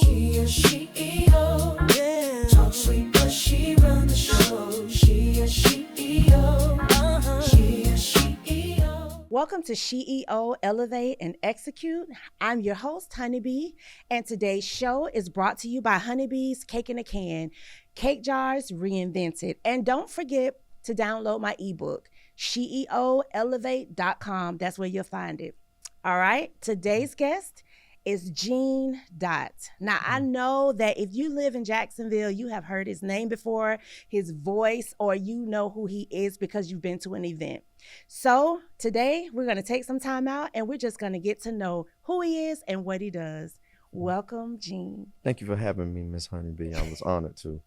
She a SheEO. Yeah. Talk sweet, but she run the show. She a SheEO. She a SheEO. Welcome to SheEO Elevate and Execute. I'm your host, Honie Bee, and today's show is brought to you by Honie Bee's Cake in a Can, Cake Jars Reinvented. And don't forget to download my ebook, SheEOElevate.com. That's where you'll find it. All right, today's guest is Gene Dot. Now, I know that if you live in Jacksonville, you have heard his name before, his voice, or you know who he is because you've been to an event. So today, we're going to take some time out and we're just going to get to know who he is and what he does. Welcome, Gene. Thank you for having me, Miss Honie Bee. I was honored to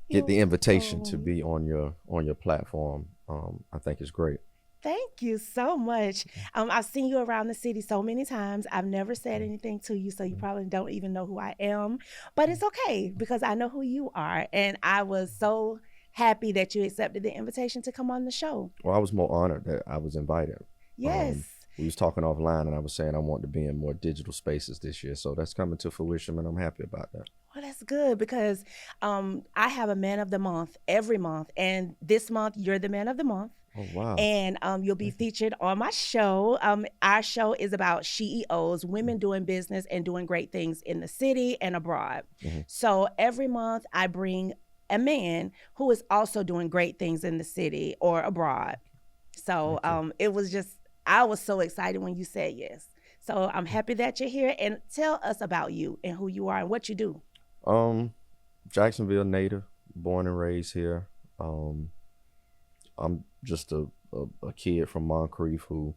get the invitation to be on your platform. I think it's great. Thank you so much. I've seen you around the city so many times. I've never said anything to you, so you probably don't even know who I am. But it's okay because I know who you are. And I was so happy that you accepted the invitation to come on the show. Well, I was more honored that I was invited. Yes. We was talking offline and I was saying I want to be in more digital spaces this year. So that's coming to fruition and I'm happy about that. Well, that's good because I have a man of the month every month. And this month, you're the man of the month. Oh, wow. And you'll be featured on my show. Our show is about SheEOs, women doing business and doing great things in the city and abroad. Mm-hmm. So every month I bring a man who is also doing great things in the city or abroad. So it was just, I was so excited when you said yes. So I'm happy that you're here, and tell us about you and who you are and what you do. Jacksonville native, born and raised here. I'm just a kid from Moncrief who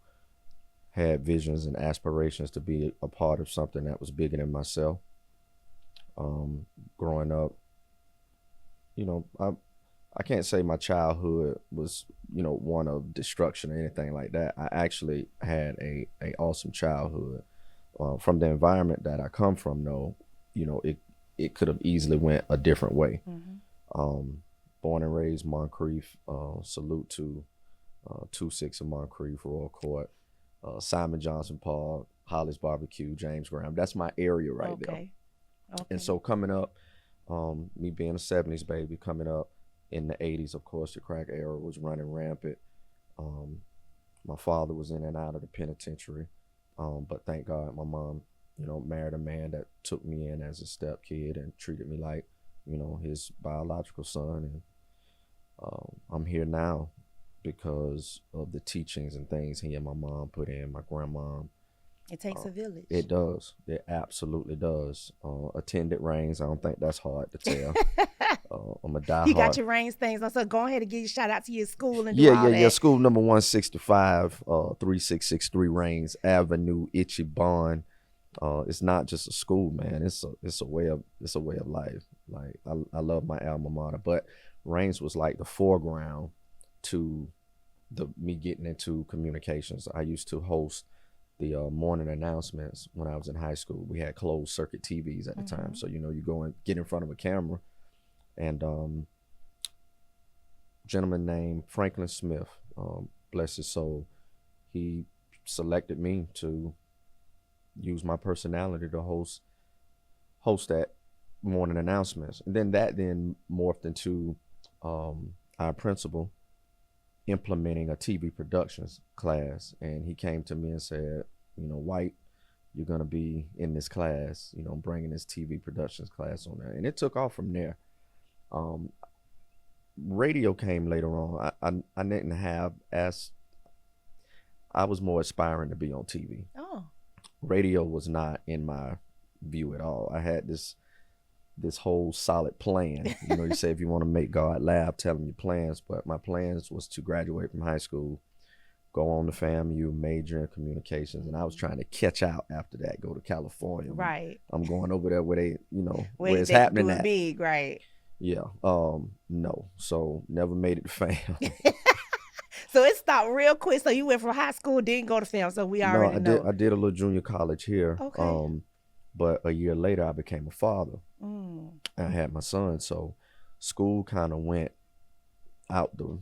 had visions and aspirations to be a part of something that was bigger than myself. Growing up, I can't say my childhood was, one of destruction or anything like that. I actually had a awesome childhood. From the environment that I come from, though, it could have easily went a different way. Mm-hmm. Born and raised Moncrief, salute to 26 of Moncrief, Royal Court, Simon Johnson Park, Hollis Barbecue, James Graham. That's my area right there. Okay. And so coming up, me being a 70s baby, coming up in the 80s, of course, the crack era was running rampant. My father was in and out of the penitentiary, but thank God my mom, married a man that took me in as a step kid and treated me like, his biological son. And I'm here now because of the teachings and things he and my mom put in, my grandma. It takes a village. It does. It absolutely does. Attended Reigns. I don't think that's hard to tell. I'm a diehard. You got your Reigns things. So go ahead and give you a shout out to your school and do all that. Yeah. School number 165, 3663 Reigns Avenue, Ichiban. It's not just a school, man. It's a way of life. Like I love my alma mater, but Reigns was like the foreground to me getting into communications. I used to host the morning announcements when I was in high school. We had closed circuit TVs at the time, so you go and get in front of a camera, and gentleman named Franklin Smith, bless his soul, he selected me to use my personality to host that morning announcements. And then that morphed into our principal implementing a TV productions class. And he came to me and said, White, you're going to be in this class, bringing this TV productions class on there. And it took off from there. Radio came later on. I didn't have I was more aspiring to be on TV. Oh. Radio was not in my view at all. I had this whole solid plan. You say if you want to make God laugh, tell him your plans. But my plans was to graduate from high school, go on to FAMU, major in communications, and I was trying to catch out after that, go to California. Right. I'm going over there where they, where it's happening at. Big, right. Yeah. No. So never made it to FAM. So it stopped real quick. So you went from high school, didn't go to FAM. So we already know. I did a little junior college here. Okay. But a year later, I became a father. I had my son. So school kind of went out the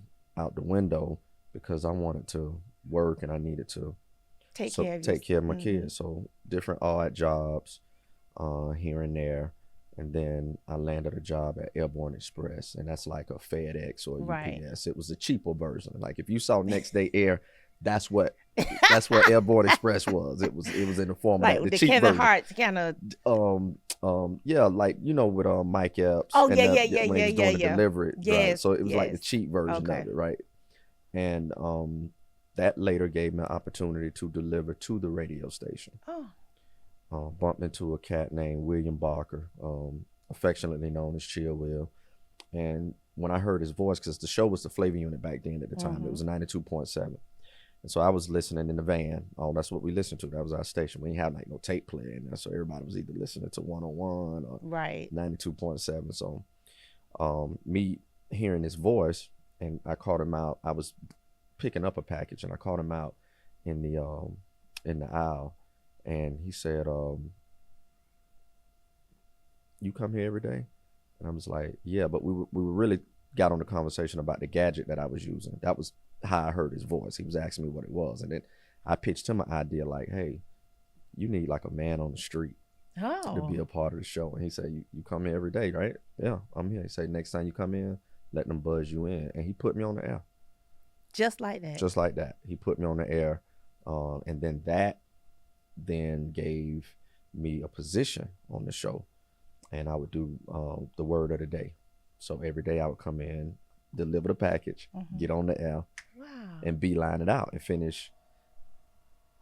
window because I wanted to work and I needed to take care of Mm-hmm. different odd jobs. here and there. And then I landed a job at Airborne Express, and that's like a FedEx or Right. UPS. It was a cheaper version. Like if you saw Next Day Air, that's what Airborne Express was. It was in the form Like of like, the the cheap Kevin version. Hart's kind of. Yeah, like with Mike Epps. Oh, and yeah, when yeah, he was doing the yeah. delivery, right? Yes, So it was like the yes. cheap version Okay. of it, right? And that later gave me an opportunity to deliver to the radio station. Oh. Bumped into a cat named William Barker, affectionately known as Chill Will. And when I heard his voice, because the show was the flavor unit back then at the time, it was 92.7. And so I was listening in the van. Oh, that's what we listened to. That was our station. We didn't have like no tape player in there. So everybody was either listening to 101 or Right. 92.7. So me hearing his voice, and I called him out. I was picking up a package, and I called him out in the aisle. And he said, you come here every day? And I was like, yeah, but we really got on the conversation about the gadget that I was using. That was how I heard his voice. He was asking me what it was. And then I pitched him an idea like, hey, you need like a man on the street to be a part of the show. And he said, you come here every day, right? Yeah, I'm here. He said, next time you come in, let them buzz you in. And he put me on the air. Just like that. Just like that. He put me on the air. And then that gave me a position on the show. And I would do the word of the day. So every day I would come in, deliver the package, get on the air, and beeline it out and finish.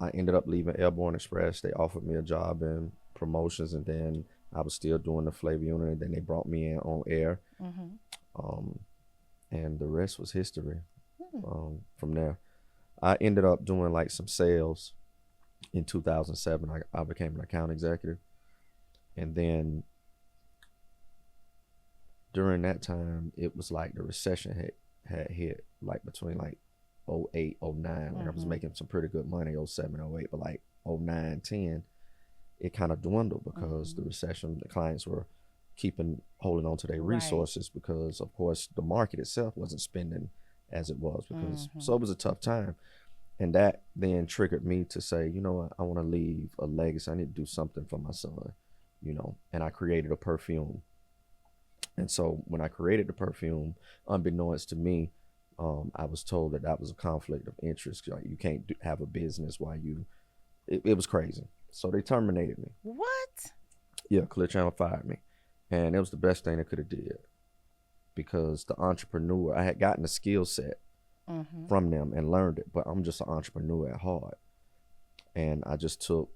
I ended up leaving Airborne Express. They offered me a job in promotions, and then I was still doing the flavor unit, and then they brought me in on air. And the rest was history from there. I ended up doing like some sales in 2007. I became an account executive. And then during that time, it was like the recession had hit, like between like 08, 09. Like I was making some pretty good money, 07, 08, but like 09, 10, it kind of dwindled because the recession, the clients were holding on to their resources because, of course, the market itself wasn't spending as it was because, so it was a tough time. And that then triggered me to say, you know what, I want to leave a legacy. I need to do something for my son, and I created a perfume. And so when I created the perfume, unbeknownst to me, I was told that was a conflict of interest. Like you can't have a business while it was crazy. So they terminated me. What? Yeah, Clear Channel fired me. And it was the best thing they could have did because the entrepreneur, I had gotten a skill set from them and learned it, but I'm just an entrepreneur at heart. And I just took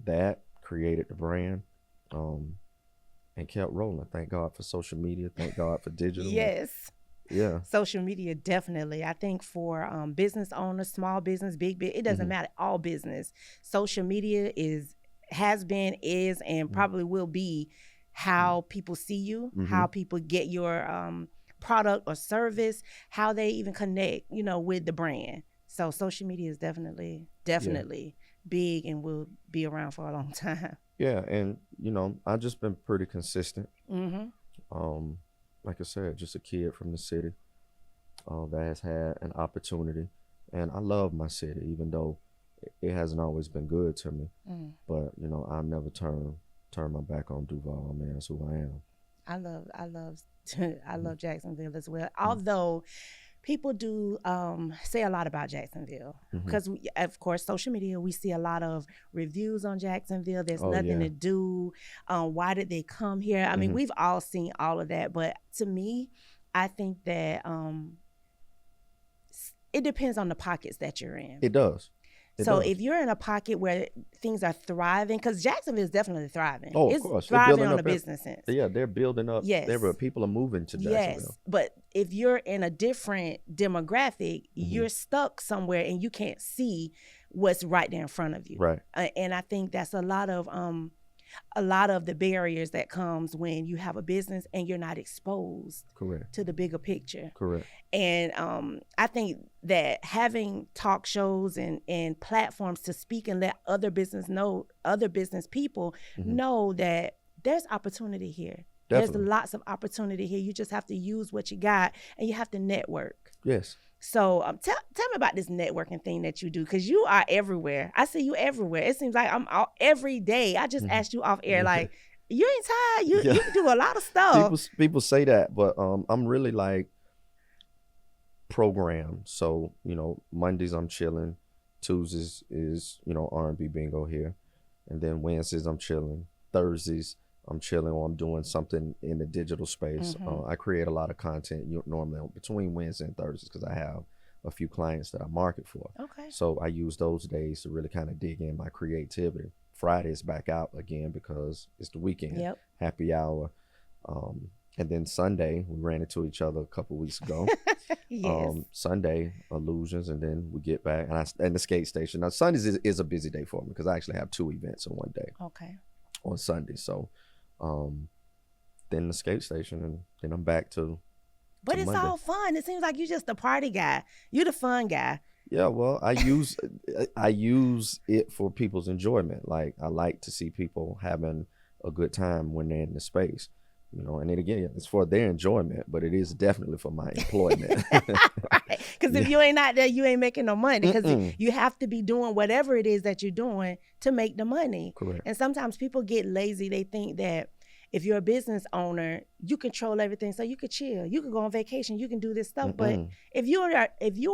that, created the brand, and kept rolling. Thank God for social media. Thank God for digital. Yes. Yeah. Social media, definitely. I think for business owners, small business, big, it doesn't matter. All business. Social media has been, and probably will be how people see you, how people get your product or service, how they even connect, with the brand. So social media is definitely big and will be around for a long time. Yeah, and I've just been pretty consistent. Like I said, just a kid from the city that has had an opportunity, and I love my city, even though it hasn't always been good to me. But I'll never turn my back on Duval. Man, that's who I am. I love Jacksonville as well. Although people do say a lot about Jacksonville because, of course, social media, we see a lot of reviews on Jacksonville. There's nothing to do. Why did they come here? I mean, we've all seen all of that. But to me, I think that it depends on the pockets that you're in. It does. So if you're in a pocket where things are thriving, because Jacksonville is definitely thriving. Oh, it's of course. thriving on a business sense. Yeah, they're building up. Yes. People are moving to Jacksonville. Yes, but if you're in a different demographic, you're stuck somewhere and you can't see what's right there in front of you. Right. And I think that's a lot of the barriers that comes when you have a business and you're not exposed to the bigger picture. Correct. And I think that having talk shows and platforms to speak and let other business people know that there's opportunity here. Definitely. There's lots of opportunity here. You just have to use what you got and you have to network. Yes. So tell me about this networking thing that you do, because you are everywhere. I see you everywhere. It seems like I'm out every day. I just asked you off air, like, you ain't tired. You do a lot of stuff. People say that, but I'm really like programmed. So, you know, Mondays I'm chilling. Tuesdays is, you know, R&B bingo here. And then Wednesdays I'm chilling. Thursdays I'm chilling, or I'm doing something in the digital space. I create a lot of content normally between Wednesday and Thursdays because I have a few clients that I market for. Okay. So I use those days to really kind of dig in my creativity. Friday is back out again because it's the weekend. Yep. Happy hour. And then Sunday, we ran into each other a couple weeks ago. Yes. Sunday, illusions, and then we get back and the skate station. Now Sundays is a busy day for me because I actually have 2 events in one day. Okay. On Sunday. So then the skate station, and then I'm back to But it's Monday. all fun. It seems like you're just the party guy. You're the fun guy. Yeah, well, I use it for people's enjoyment. Like, I like to see people having a good time when they're in the space, you know. And then again, it's for their enjoyment, but it is definitely for my employment. Right. Because if you ain't out there, you ain't making no money. Because you have to be doing whatever it is that you're doing to make the money. Correct. And sometimes people get lazy. They think that if you're a business owner, you control everything, so you could chill, you could go on vacation, you can do this stuff. But if you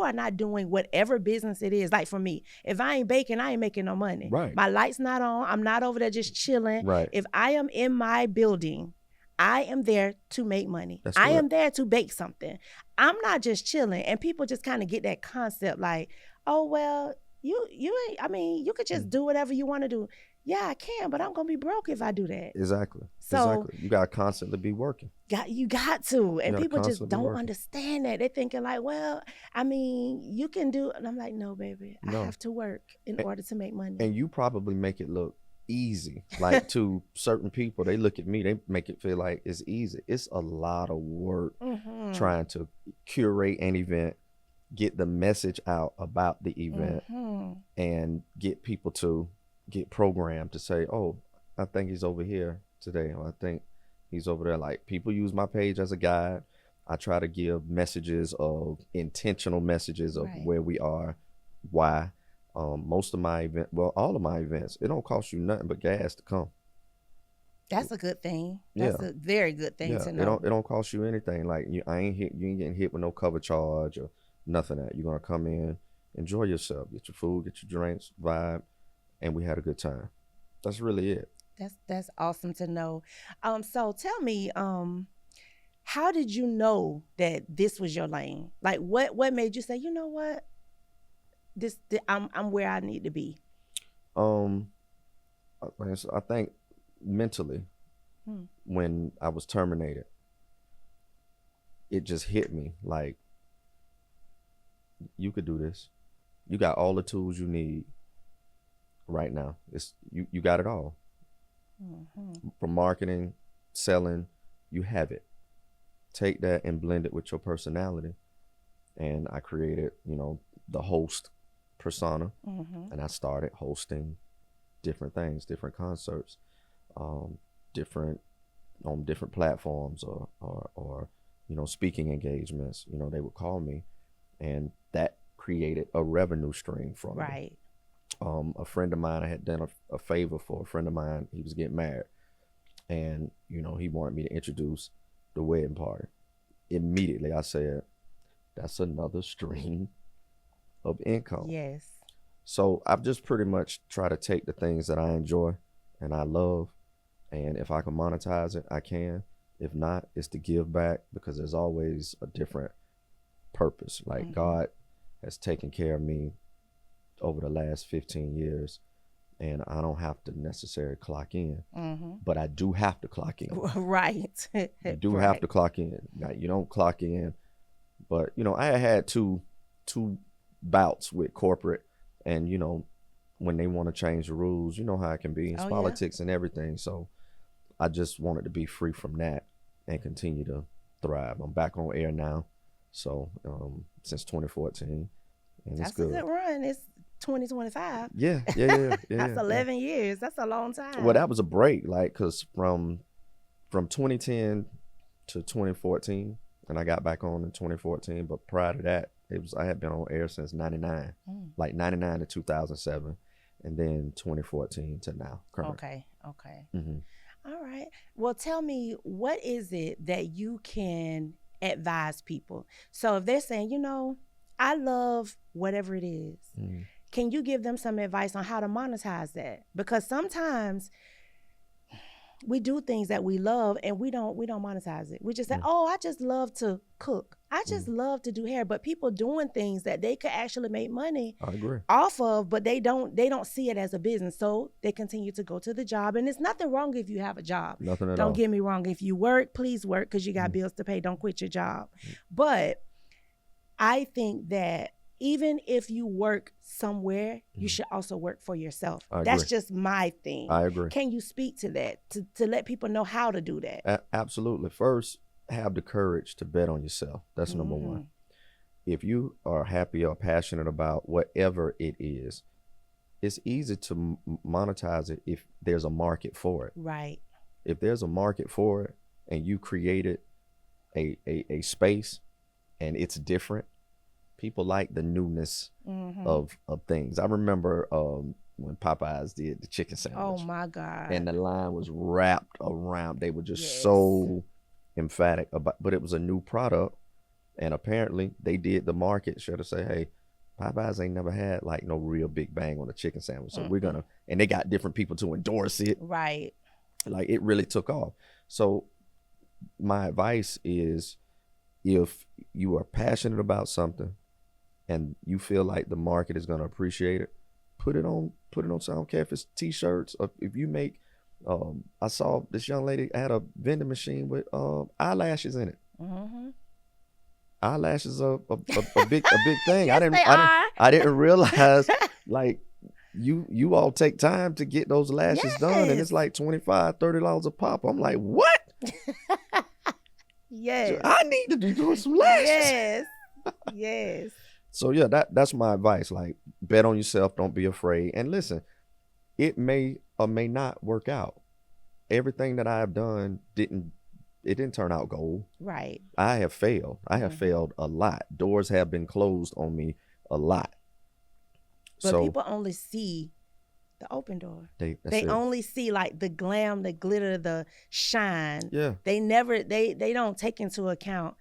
are not doing whatever business it is, like for me, if I ain't baking, I ain't making no money. Right. My light's not on. I'm not over there just chilling. Right. If I am in my building, I am there to make money. That's I correct. am there to bake something. I'm not just chilling. And people just kind of get that concept like, oh, well, you ain't, I mean, you could just do whatever you want to do. Yeah, I can, but I'm going to be broke if I do that. Exactly. So you got to constantly be working. You got to. And gotta people just constantly be don't working. understand that. They're thinking like, well, I mean, you can do. And I'm like, no, baby. No. I have to work in order to make money. And you probably make it look easy. Like, to certain people, they look at me, they make it feel like it's easy. It's a lot of work trying to curate an event, get the message out about the event, and get people to get programmed to say, oh, I think he's over here today, or I think he's over there. Like, people use my page as a guide. I try to give messages of intentional messages of where we are, why. Most of my all of my events, it don't cost you nothing but gas to come. That's a good thing. That's a very good thing to know. It don't cost you anything. Like, you ain't getting hit with no cover charge or nothing. That you're gonna come in, enjoy yourself, get your food, get your drinks, vibe, and we had a good time. That's really it. That's awesome to know. So tell me, how did you know that this was your lane? Like, what made you say, you know what, I'm where I need to be? I think mentally, when I was terminated, it just hit me like, you could do this. You got all the tools you need right now. It's you got it all. From marketing, selling, you have it. Take that and blend it with your personality. And I created, you know, the host persona, and I started hosting different things, different concerts, different platforms, or you know, speaking engagements. You know, they would call me, and that created a revenue stream from me. Right. A friend of mine, I had done a favor for a friend of mine. He was getting married, and you know, he wanted me to introduce the wedding party. Immediately I said, that's another stream of income. Yes. So I've just pretty much tried to take the things that I enjoy and I love, and if I can monetize it, I can. If not, it's to give back, because there's always a different purpose. Like, God has taken care of me over the last 15 years, and I don't have to necessarily clock in, but I do have to clock in. Right. You do have to clock in. Now, you don't clock in, but you know, I had two bouts with corporate, and you know, when they want to change the rules, you know how it can be. It's politics and everything. So I just wanted to be free from that and continue to thrive. I'm back on air now, so since 2014, and That's it's good. a good run. It's 2025. Yeah. That's 11 years. That's a long time. Well, that was a break, like, cause from 2010 to 2014, and I got back on in 2014. But prior to that, I had been on air since 99, like 99 to 2007, and then 2014 to now. Current. Okay. All right. Well, tell me, what is it that you can advise people? So if they're saying, I love whatever it is, can you give them some advice on how to monetize that? Because sometimes we do things that we love and we don't monetize it. We just say, oh, I just love to cook. I just love to do hair. But people doing things that they could actually make money off of, but they don't see it as a business. So they continue to go to the job. And there's nothing wrong if you have a job. Nothing at all. Don't get me wrong. If you work, please work, because you got bills to pay. Don't quit your job. But I think that even if you work somewhere, you should also work for yourself. That's just my thing. I agree. Can you speak to that, to let people know how to do that? Absolutely. First, have the courage to bet on yourself. That's number one. If you are happy or passionate about whatever it is, it's easy to monetize it if there's a market for it. Right. If there's a market for it and you created a space and it's different, people like the newness of things. I remember when Popeyes did the chicken sandwich. Oh my God. And the line was wrapped around. They were just so emphatic about, but it was a new product. And apparently they did the market sure to say, hey, Popeyes ain't never had like no real big bang on a chicken sandwich. So we're gonna, and they got different people to endorse it. Right. Like it really took off. So my advice is, if you are passionate about something and you feel like the market is going to appreciate it, put it on. I don't care if it's t-shirts or if you make, I saw this young lady had a vending machine with eyelashes in it. Eyelashes are a big thing. Yes, I didn't realize like you all take time to get those lashes done, and it's like $25-$30 a pop. I'm like, what? Yes. I need to be doing some lashes. Yes. Yes. So yeah, that's my advice. Like, bet on yourself. Don't be afraid. And listen, it may or may not work out. Everything that I have done didn't turn out gold. Right. I have failed. I have failed a lot. Doors have been closed on me a lot. But people only see the open door. They only see like the glam, the glitter, the shine. Yeah. They don't take into account,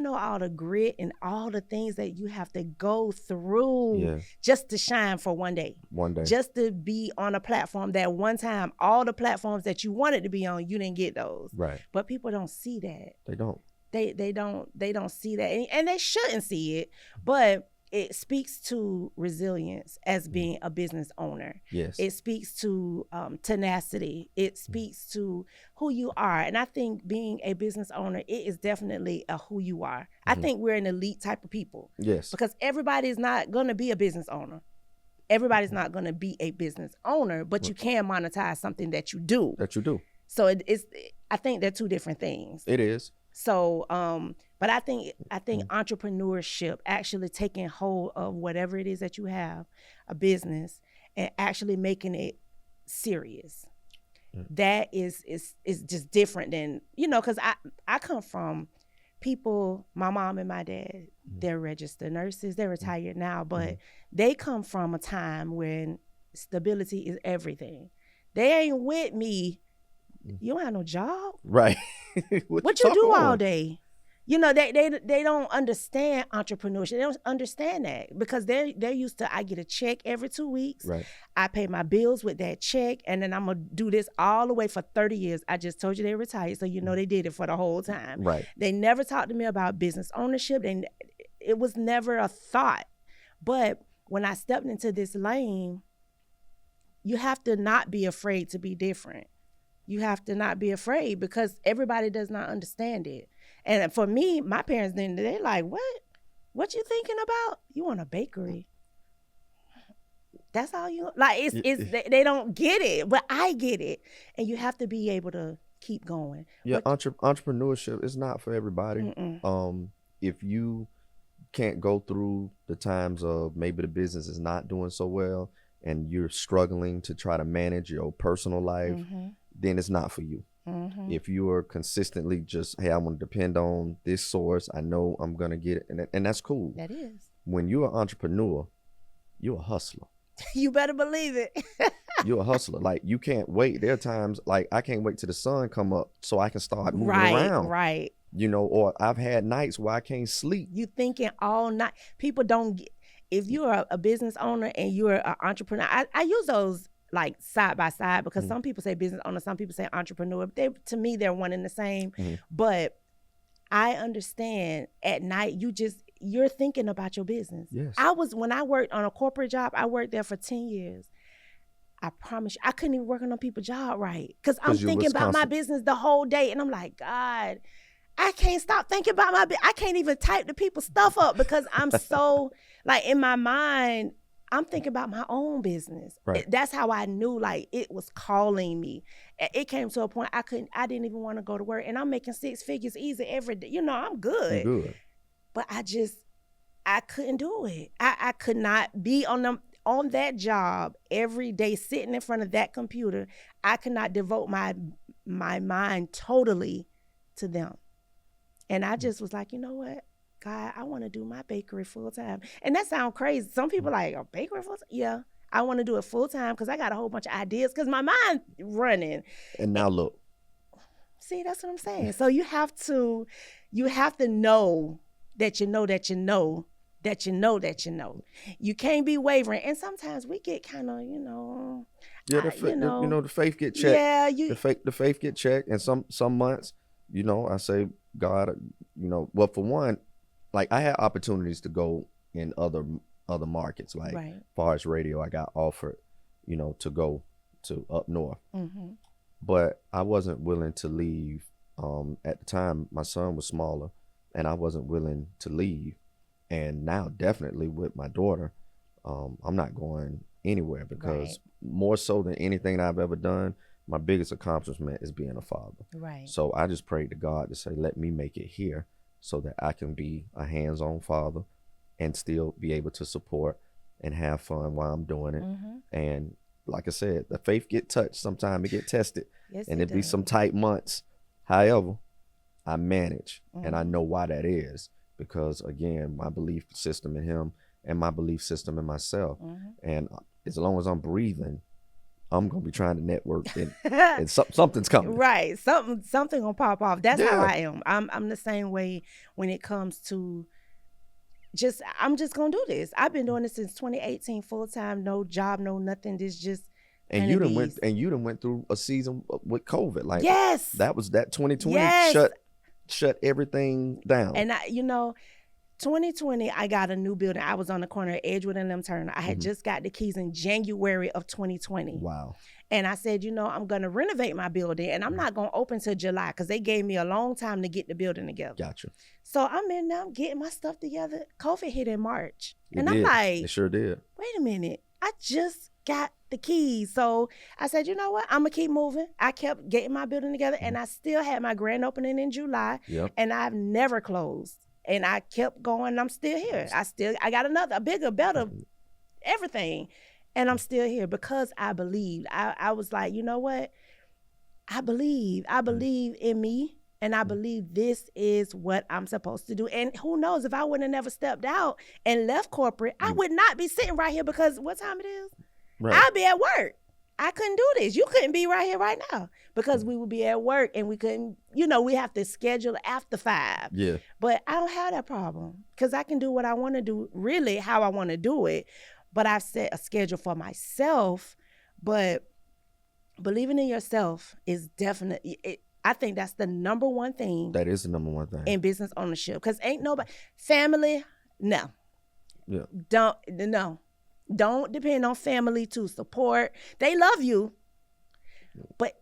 all the grit and all the things that you have to go through just to shine for one day. Just to be on a platform that one time, all the platforms that you wanted to be on, you didn't get those. Right. But people don't see that. They don't. They don't see that. And they shouldn't see it. But it speaks to resilience as being a business owner. Yes. It speaks to tenacity. It speaks to who you are. And I think being a business owner, it is definitely a who you are. I think we're an elite type of people. Yes. Because everybody is not going to be a business owner. Everybody's not going to be a business owner, but you can monetize something that you do. So I think they're two different things. It is. So, but I think entrepreneurship, actually taking hold of whatever it is that you have, a business, and actually making it serious. That is just different than, because I come from people, my mom and my dad, they're registered nurses, they're retired now, but they come from a time when stability is everything. They ain't with me. You don't have no job, right? What you do all day? They don't understand entrepreneurship. They don't understand that because they're used to, I get a check every 2 weeks. Right. I pay my bills with that check, and then I'm gonna do this all the way for 30 years. I just told you they retired, so they did it for the whole time. Right. They never talked to me about business ownership. It was never a thought. But when I stepped into this lane, you have to not be afraid to be different. You have to not be afraid because everybody does not understand it. And for me, my parents, they're like, what you thinking about? You want a bakery? That's all you, like, they don't get it, but I get it. And you have to be able to keep going. Yeah, entrepreneurship is not for everybody. If you can't go through the times of maybe the business is not doing so well and you're struggling to try to manage your personal life, then it's not for you. If you are consistently just, hey, I want to depend on this source, I know I'm going to get it. And that's cool. That is. when you're an entrepreneur, you're a hustler. You better believe it. You're a hustler. Like, you can't wait. There are times, like, I can't wait till the sun come up so I can start moving around. Right. You know, or I've had nights where I can't sleep. You thinking all night. People don't get, if you're a business owner and you're an entrepreneur, I use those like side by side because some people say business owner, some people say entrepreneur. To me, they're one and the same. But I understand at night, you're thinking about your business. Yes. When I worked on a corporate job, I worked there for 10 years. I promise you, I couldn't even work on no people's job right. Because I'm thinking about my business the whole day. And I'm like, God, I can't stop thinking about my business. I can't even type the people's stuff up because I'm so, like, in my mind, I'm thinking about my own business. Right. That's how I knew, like, it was calling me. It came to a point I didn't even want to go to work. And I'm making 6 figures easy every day. You know, I'm good. You're good. But I couldn't do it. I could not be on that job every day, sitting in front of that computer. I could not devote my mind totally to them. And I just was like, you know what, God, I want to do my bakery full time. And that sounds crazy. Some people like, a bakery full time? Yeah, I want to do it full time because I got a whole bunch of ideas because my mind running. And now look. See, that's what I'm saying. So you have to know that you know that you know that you know that you know. You can't be wavering. And sometimes we get kind of, Yeah, the faith get checked. Yeah, the faith get checked. And some months, I say, God, well, for one, like, I had opportunities to go in other markets, like as far as radio, I got offered, to go to up north. But I wasn't willing to leave. At the time, my son was smaller, and I wasn't willing to leave. And now, definitely with my daughter, I'm not going anywhere because more so than anything I've ever done, my biggest accomplishment is being a father. Right. So I just prayed to God to say, let me make it here so that I can be a hands-on father and still be able to support and have fun while I'm doing it. And like I said, the faith get touched. Sometimes it get tested. Yes, and it be some tight months. However, I manage, and I know why that is. Because, again, my belief system in him and my belief system in myself. And as long as I'm breathing, I'm going to be trying to network and something's coming. Right. Something going to pop off. That's how I am. I'm the same way when it comes to I'm just going to do this. I've been doing this since 2018, full time, no job, no nothing. This just And you done went through a season with COVID. Like, yes. That 2020 shut everything down. And 2020, I got a new building. I was on the corner of Edgewood and Lim Turner. I had just got the keys in January of 2020. Wow. And I said, I'm going to renovate my building, and I'm not going to open till July because they gave me a long time to get the building together. Gotcha. So I'm in there, I'm getting my stuff together. COVID hit in March. I'm like, it sure did. Wait a minute. I just got the keys. So I said, you know what? I'm going to keep moving. I kept getting my building together, and I still had my grand opening in July, and I've never closed. And I kept going. I'm still here. I got a bigger, better, everything. And I'm still here because I believed. I was like, you know what? I believe in me. And I believe this is what I'm supposed to do. And who knows, if I would have never stepped out and left corporate, I would not be sitting right here because what time it is? Right. I'd be at work. I couldn't do this. You couldn't be right here right now because we would be at work and we couldn't, we have to schedule after 5. Yeah. But I don't have that problem because I can do what I want to do, really how I want to do it. But I've set a schedule for myself. But believing in yourself is definitely, I think that's the number one thing. That is the number one thing. In business ownership. Because ain't nobody, family, no. Yeah. Don't depend on family to support. They love you, but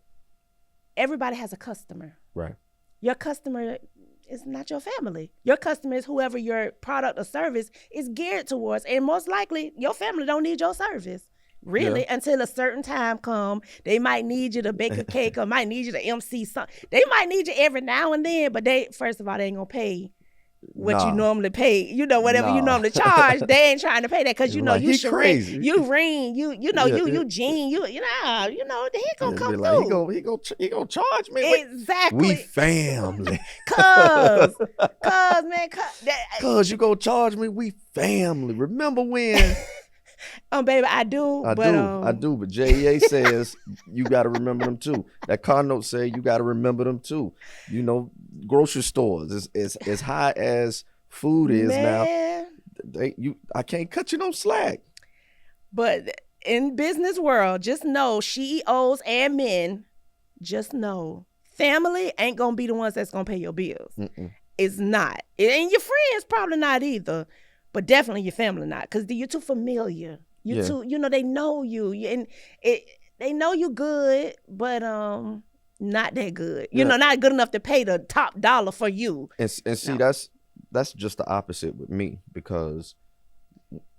everybody has a customer. Right. Your customer is not your family. Your customer is whoever your product or service is geared towards. And most likely, your family don't need your service, really, until a certain time come. They might need you to bake a cake or might need you to MC something. They might need you every now and then, but first of all, they ain't going to pay what you Nah. normally pay, whatever you Nah. normally charge, they ain't trying to pay that because Like, you he Shereen, crazy. you Reen, Yeah, you Gene, he gonna and be come like, through. he gonna charge me. We Exactly. family. Cause man, Cause you gonna charge me. We family. Remember when? baby, I do, I but do. But JEA says you got to remember them too. That car note say you got to remember them too. Grocery stores is as high as food is now. man. I can't cut you no slack. But in business world, just know CEOs and men, just know family ain't gonna be the ones that's gonna pay your bills. Mm-mm. It's not. And your friends probably not either, but definitely your family not, because you're too familiar. You're Yeah. too, they know you. And they know you good, but not that good. Yeah. Not good enough to pay the top dollar for you. And see, No. that's just the opposite with me, because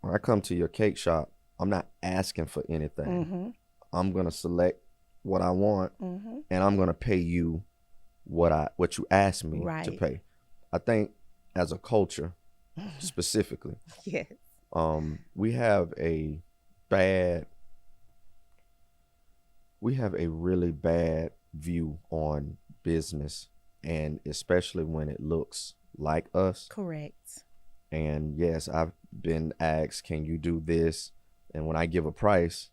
when I come to your cake shop, I'm not asking for anything. Mm-hmm. I'm gonna select what I want, Mm-hmm. and I'm gonna pay you what you asked me to Right. pay. I think as a culture, specifically, Yes. we have a really bad view on business, and especially when it looks like us. Correct. And yes, I've been asked, can you do this? And when I give a price,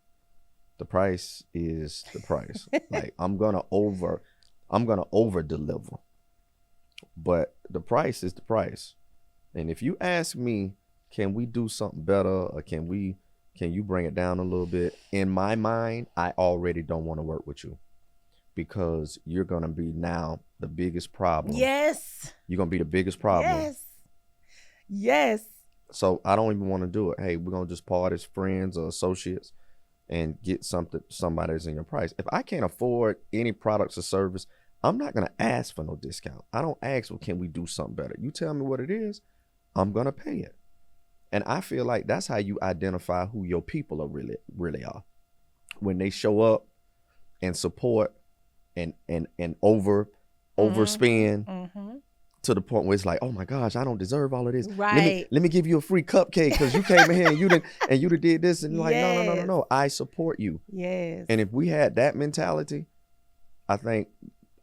the price is the price. Like, I'm gonna over deliver, but the price is the price. And if you ask me, can we do something better, or can you bring it down a little bit? In my mind, I already don't want to work with you, because you're gonna be now the biggest problem. Yes. You're gonna be the biggest problem. Yes. So I don't even want to do it. Hey, we're gonna just part as friends or associates and get somebody that's in your price. If I can't afford any products or service, I'm not gonna ask for no discount. I don't ask, well, can we do something better? You tell me what it is, I'm gonna pay it. And I feel like that's how you identify who your people are really are. When they show up and support and overspend Mm-hmm. to the point where it's like, oh my gosh, I don't deserve all of this. Right. Let me give you a free cupcake because you came in here and you did this, and you're like, no. I support you. Yes. And if we had that mentality, I think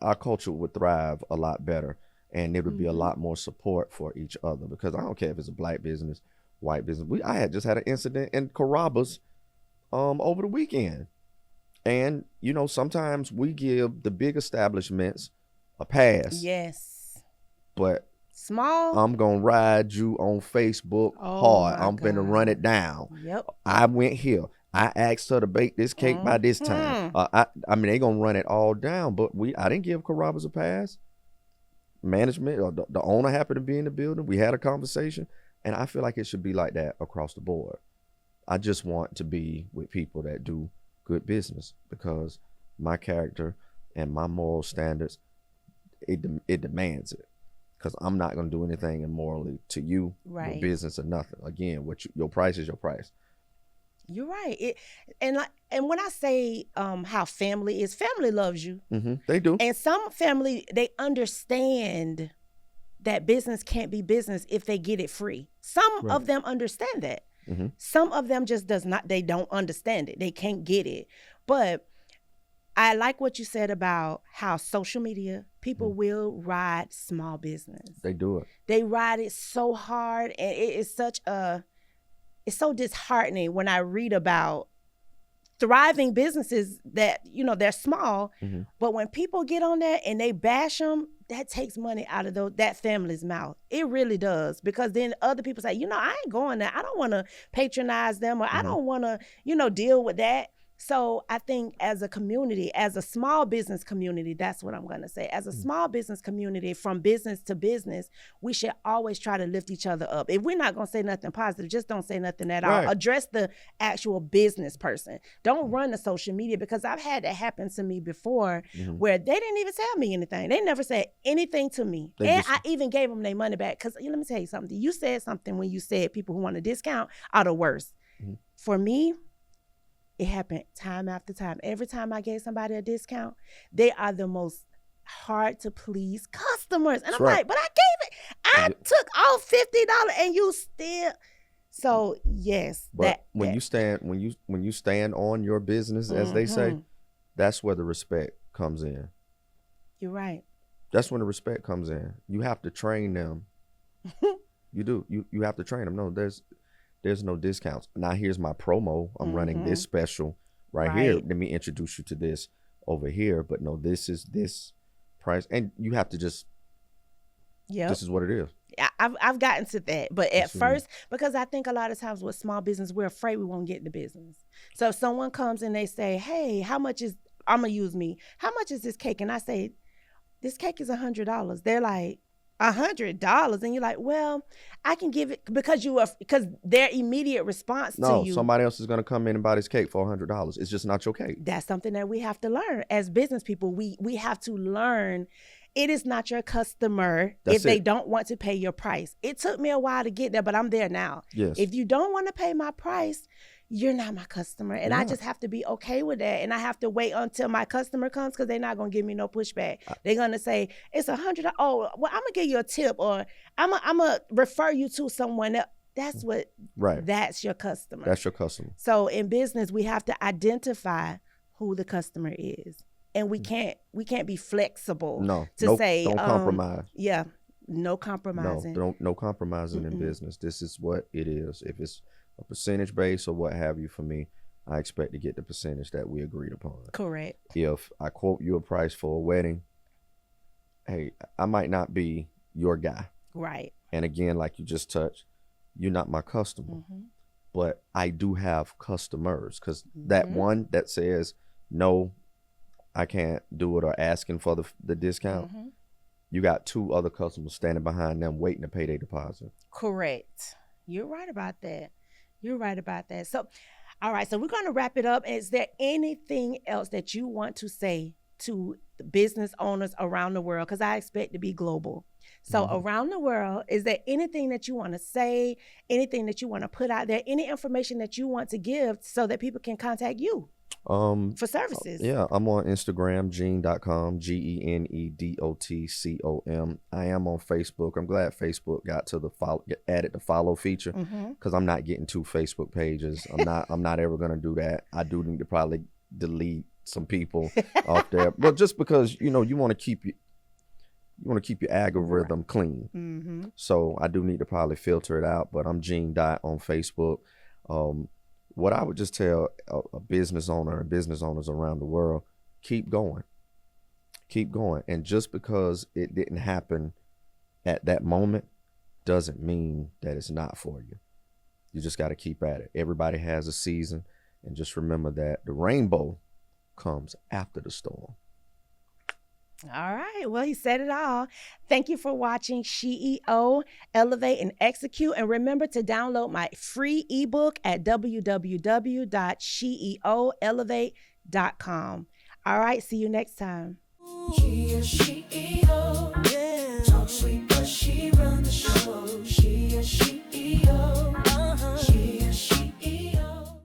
our culture would thrive a lot better, and there would be a lot more support for each other. Because I don't care if it's a black business, white business. I had just had an incident in Carrabba's over the weekend. And, sometimes we give the big establishments a pass. Yes. But small. I'm going to ride you on Facebook hard. I'm going to run it down. Yep. I went here. I asked her to bake this cake by this time. I mean, they going to run it all down. But I didn't give Carrabba's a pass. Management, or the owner happened to be in the building. We had a conversation. And I feel like it should be like that across the board. I just want to be with people that do good business, because my character and my moral standards, it demands it. Because I'm not going to do anything immorally to you, Right. your business, or nothing. Again, your price is your price. You're right. And when I say how family is, family loves you. Mm-hmm. They do. And some family, they understand that business can't be business if they get it free. Some Right. of them understand that. Mm-hmm. Some of them just they don't understand it. They can't get it. But I like what you said about how social media, people will ride small business. They do it. They ride it so hard, and it's so disheartening when I read about thriving businesses that, they're small, but when people get on there and they bash them, that takes money out of that family's mouth. It really does, because then other people say, I ain't going there. I don't want to patronize them, or I don't want to, deal with that. So I think as a community, as a small business community, that's what I'm going to say. As a small business community, from business to business, we should always try to lift each other up. If we're not going to say nothing positive, just don't say nothing at all. Address the actual business person. Don't run the social media, because I've had that happen to me before where they didn't even tell me anything. They never said anything to me. I even gave them their money back, because let me tell you something. You said something when you said people who want a discount are the worst. For me, it happened time after time. Every time I gave somebody a discount, they are the most hard to please customers. And I'm like, but I I took off $50 and you still. So yes, but when you stand on your business, as they say, that's where the respect comes in. You're right. That's when the respect comes in. You have to train them. You do. You have to train them. No, there's no discounts. Now here's my promo. I'm running this special right here. Let me introduce you to this over here. But no, this is this price, and you have to just. Yeah. This is what it is. I've gotten to that, but at first, because I think a lot of times with small business, we're afraid we won't get the business. So if someone comes and they say, "Hey, how much is?" I'm gonna use me. How much is this cake? And I say, "This cake is $100." They're like, $100, and you're like, "Well, I can give it," because their immediate response to you. No, somebody else is gonna come in and buy this cake for $100. It's just not your cake. That's something that we have to learn as business people. We have to learn. It is not your customer if they don't want to pay your price. It took me a while to get there, but I'm there now. Yes. If you don't want to pay my price, you're not my customer. And I just have to be okay with that. And I have to wait until my customer comes because they're not going to give me no pushback. They're going to say, it's $100. Oh, well, I'm going to give you a tip, or I'm going to refer you to someone else. That's what, that's your customer. That's your customer. So in business, we have to identify who the customer is. And we can't be flexible to say don't compromise. Yeah, no compromising. No compromising in business. This is what it is. If it's a percentage base or what have you, for me, I expect to get the percentage that we agreed upon. Correct. If I quote you a price for a wedding, hey, I might not be your guy. Right. And again, like you just touched, you're not my customer. But I do have customers, because that one that says no, I can't do it, or asking for the discount, you got two other customers standing behind them waiting to pay their deposit. Correct. You're right about that. You're right about that. So, all right, so we're going to wrap it up. Is there anything else that you want to say to the business owners around the world? Because I expect to be global. So around the world, is there anything that you want to say, anything that you want to put out there, any information that you want to give so that people can contact you? For services. Yeah, I'm on Instagram, gene.com, GENEDOTCOM. I am on Facebook. I'm glad Facebook got to added the follow feature, because I'm not getting 2 Facebook pages. I'm not ever gonna do that. I do need to probably delete some people off there, but just because you want to keep your algorithm clean. So I do need to probably filter it out. But I'm Gene Dot on Facebook. What I would just tell a business owner and business owners around the world, keep going. And just because it didn't happen at that moment doesn't mean that it's not for you. You just got to keep at it. Everybody has a season, and just remember that the rainbow comes after the storm. All right. Well, he said it all. Thank you for watching SheEO Elevate and Execute. And remember to download my free ebook at www.sheeoelevate.com. All right. See you next time. SheEO.